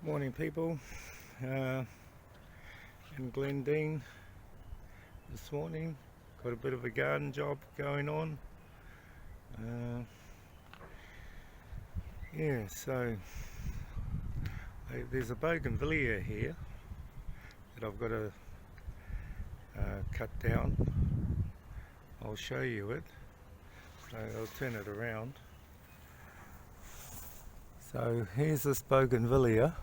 Morning people, in Glendine this morning. Got a bit of a garden job going on. So there's a bougainvillea here that I've got to cut down. I'll show you it. So I'll turn it around. So here's this bougainvillea.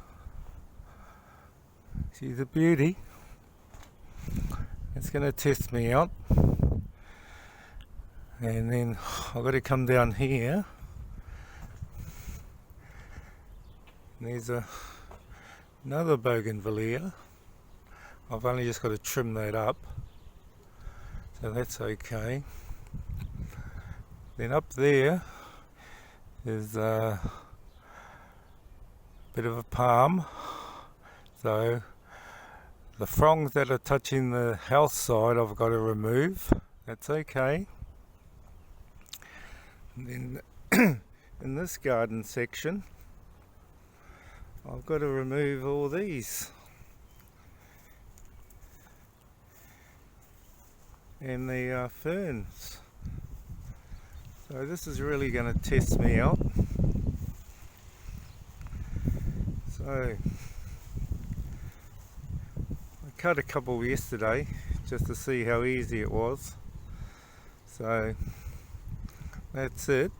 She's a beauty. It's going to test me out, and then I've got to come down here. And there's another bougainvillea. I've only just got to trim that up, so that's okay. Then up there is a bit of a palm, so the fronds that are touching the house side I've got to remove. That's okay. And then in this garden section I've got to remove all these and the ferns. So this is really going to test me out. So I cut a couple yesterday just to see how easy it was. So that's it.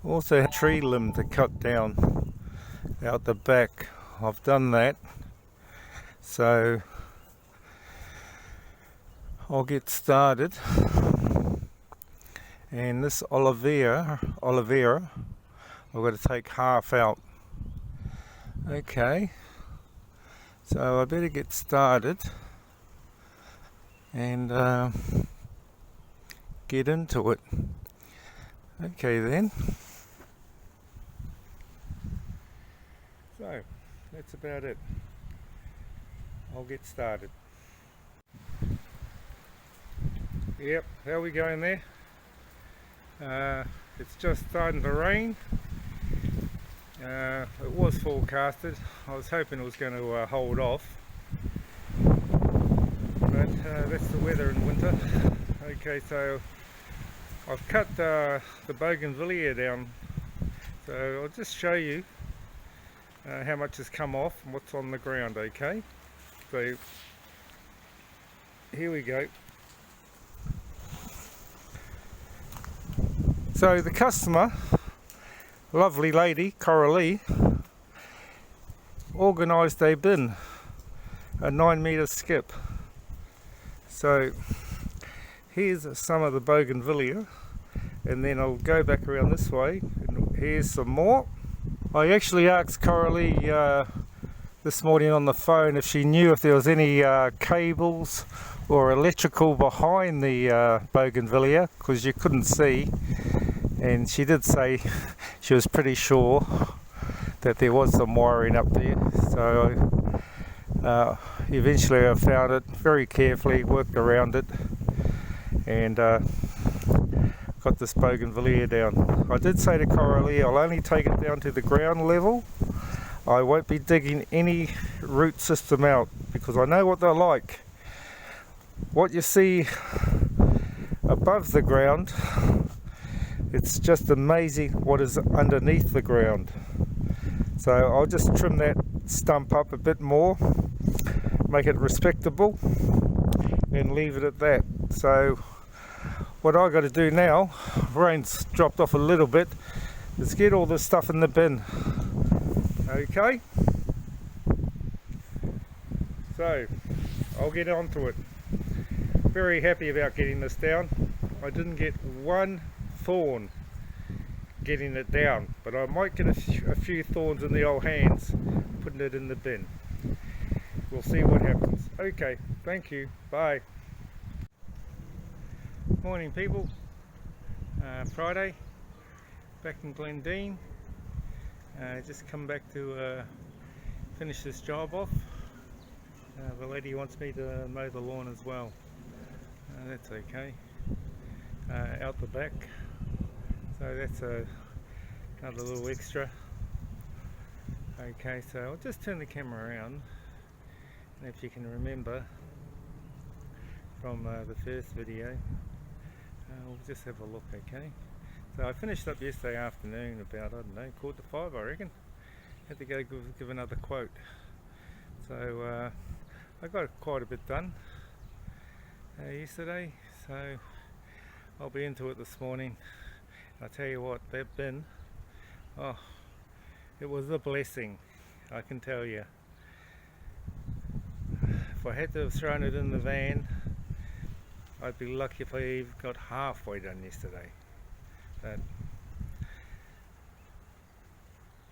Also a tree limb to cut down out the back. I've done that. So I'll get started. And this aloe vera I've got to take half out. Okay, so I better get started and get into it. Okay then. So that's about it. I'll get started. Yep, how are we going there? It's just starting to rain. It was forecasted. I was hoping it was going to hold off, but that's the weather in winter. Okay, so I've cut the bougainvillea down, so I'll just show you how much has come off and what's on the ground. Okay, so here we go. So the customer, lovely lady, Coralie, organised a bin, a 9-metre skip. So here's some of the bougainvillea, and then I'll go back around this way, and here's some more. I actually asked Coralie this morning on the phone if she knew if there was any cables or electrical behind the bougainvillea, because you couldn't see. And she did say she was pretty sure that there was some wiring up there. So eventually I found it very carefully, worked around it, and got this bougainvillea down. I did say to Coralie I'll only take it down to the ground level. I won't be digging any root system out, because I know what they're like. What you see above the ground, it's just amazing what is underneath the ground. So I'll just trim that stump up a bit more, make it respectable, and leave it at that. So what I got to do now, rain's dropped off a little bit, is get all this stuff in the bin. Okay, so I'll get on to it. Very happy about getting this down. I didn't get one thorn getting it down, but I might get a few thorns in the old hands putting it in the bin. We'll see what happens. Okay, thank you, bye. Morning people, Friday, back in Glendine. Just come back to finish this job off. The lady wants me to mow the lawn as well. That's okay. Out the back. So that's a Another little extra. Okay, so I'll just turn the camera around, and if you can remember from the first video, we'll just have a look. Okay, so I finished up yesterday afternoon about, I don't know, 4:45 I reckon. Had to go give another quote, so I got quite a bit done yesterday, so I'll be into it this morning. I tell you what, that bin, oh, it was a blessing, I can tell you. If I had to have thrown it in the van, I'd be lucky if I even got halfway done yesterday. But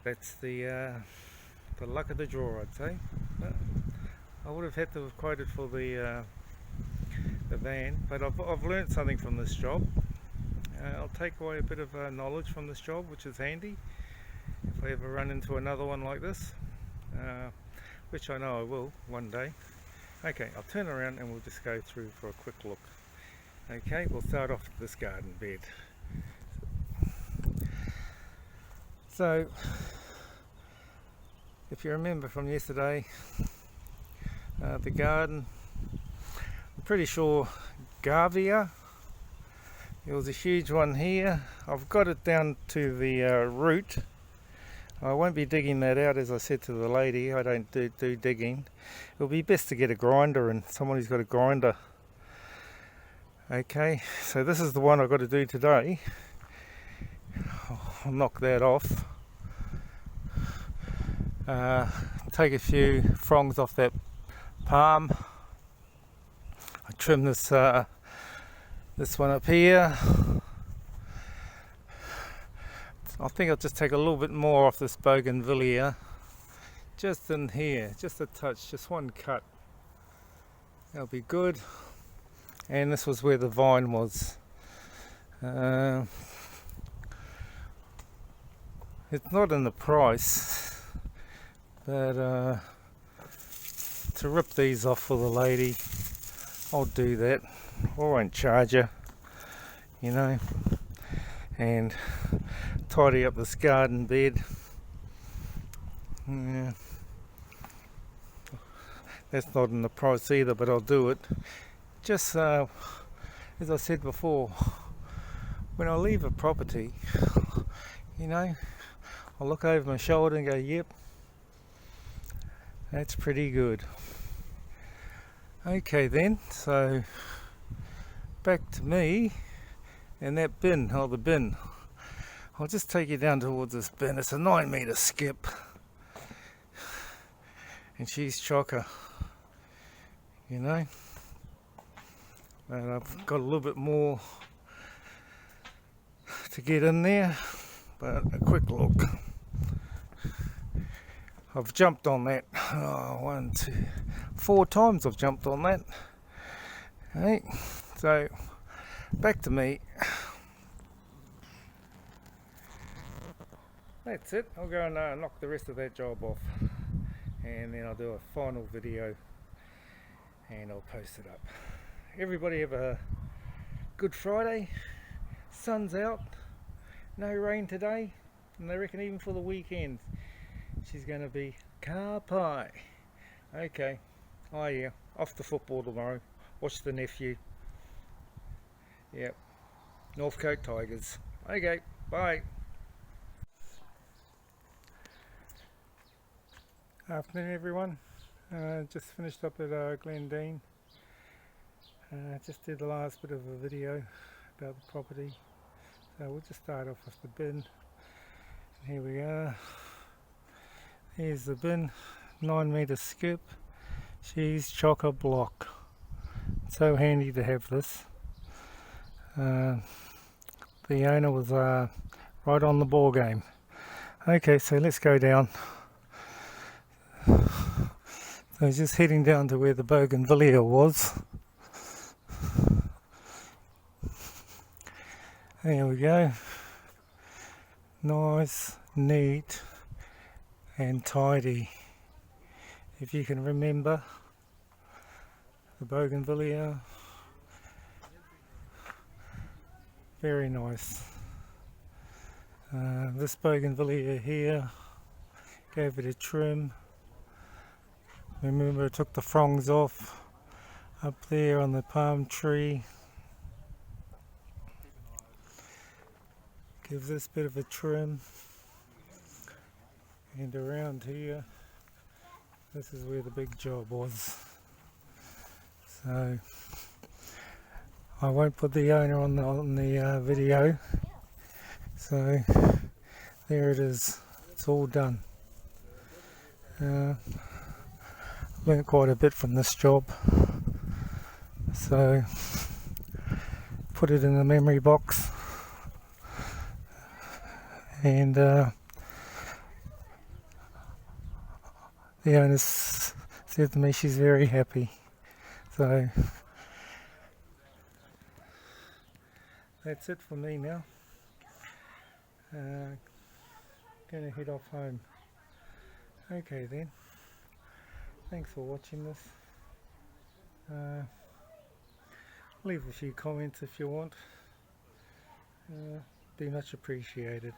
that's the luck of the draw, I'd say. But I would have had to have quoted for the van, but I've learnt something from this job. I'll take away a bit of knowledge from this job, which is handy if I ever run into another one like this, which I know I will one day. Okay, I'll turn around and we'll just go through for a quick look. Okay, we'll start off with this garden bed. So, if you remember from yesterday, the garden, I'm pretty sure Garvia, there was a huge one here. I've got it down to the root. I won't be digging that out, as I said to the lady. I don't do digging. It'll be best to get a grinder and someone who's got a grinder. Okay, so this is the one I've got to do today. I'll knock that off. Take a few fronds off that palm. I trim this one up here. I think I'll just take a little bit more off this bougainvillea, just in here, just a touch, just one cut. That'll be good. And this was where the vine was. It's not in the price, but to rip these off for the lady, I'll do that. I won't charge her, you know, and tidy up this garden bed. Yeah. That's not in the price either, but I'll do it. Just as I said before, when I leave a property, you know, I'll look over my shoulder and go, yep, that's pretty good. Okay then, so back to me and that bin, the bin. I'll just take you down towards this bin. It's a 9-meter skip, and she's chocker, you know. And I've got a little bit more to get in there, but a quick look. I've jumped on that 1, 2, 4 times I've jumped on that. Okay, so back to me. That's it. I'll go and knock the rest of that job off, and then I'll do a final video and I'll post it up. Everybody have a good Friday. Sun's out, no rain today, and they reckon even for the weekend she's going to be car pie. Okay, oh yeah, off to football tomorrow. Watch the nephew. Yep, Northcote Tigers. Okay, bye. Afternoon everyone. Just finished up at Glendine. Just did the last bit of a video about the property. So we'll just start off with the bin. Here we are. Here's the bin, 9-meter skip. She's chock-a-block. So handy to have this. The owner was right on the ball game. Okay, so let's go down. So just heading down to where the bougainvillea was. There we go. Nice, neat and tidy. If you can remember the bougainvillea, very nice. This bougainvillea here, gave it a trim. Remember, I took the fronds off up there on the palm tree. Give this bit of a trim. And around here, this is where the big job was. So I won't put the owner on the video. So there it is. It's all done. Learned quite a bit from this job. So put it in the memory box. And the owner said to me she's very happy. So that's it for me now. Gonna head off home. Okay then. Thanks for watching this. Leave a few comments if you want. Be much appreciated.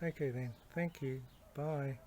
Okay then. Thank you. Bye.